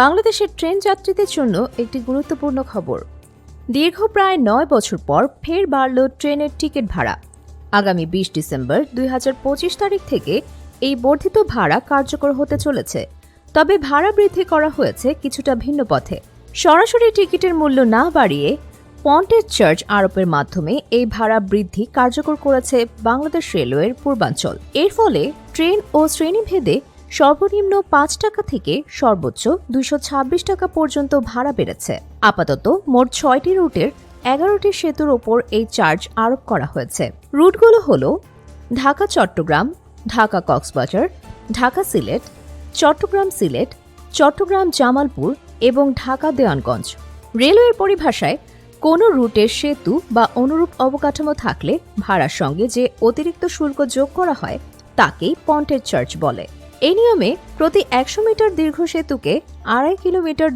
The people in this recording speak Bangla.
বাংলাদেশের ট্রেন যাত্রীদের জন্য একটি গুরুত্বপূর্ণ খবর। দীর্ঘ প্রায় ৯ বছর পর ফের বাড়ল ট্রেনের টিকিট ভাড়া। আগামী ২০ ডিসেম্বর ২০২৫ তারিখ থেকে এই বর্ধিত ভাড়া কার্যকর হতে চলেছে। তবে ভাড়া বৃদ্ধি করা হয়েছে কিছুটা ভিন্ন পথে। সরাসরি টিকিটের মূল্য না বাড়িয়ে পন্টেজ চার্জ আরোপের মাধ্যমে এই ভাড়া বৃদ্ধি কার্যকর করেছে বাংলাদেশ রেলওয়ের পূর্বাঞ্চল। এর ফলে ট্রেন ও শ্রেণীভেদে সর্বনিম্ন ৫ টাকা থেকে সর্বোচ্চ ২২৬ টাকা পর্যন্ত ভাড়া বেড়েছে। আপাতত মোট ৬টি রুটের ১১টি সেতুর ওপর এই চার্জ আরোপ করা হয়েছে। রুটগুলো হল ঢাকা চট্টগ্রাম, ঢাকা কক্সবাজার, ঢাকা সিলেট, চট্টগ্রাম সিলেট, চট্টগ্রাম জামালপুর এবং ঢাকা দেওয়ানগঞ্জ। রেলওয়ের পরিভাষায় কোনো রুটের সেতু বা অনুরূপ অবকাঠামো থাকলে ভাড়ার সঙ্গে যে অতিরিক্ত শুল্ক যোগ করা হয় তাকেই পন্টেজ চার্জ বলে। এই নিয়মে প্রতি ১০০ মিটার দীর্ঘ সেতুকে ২.৫ কিলোমিটার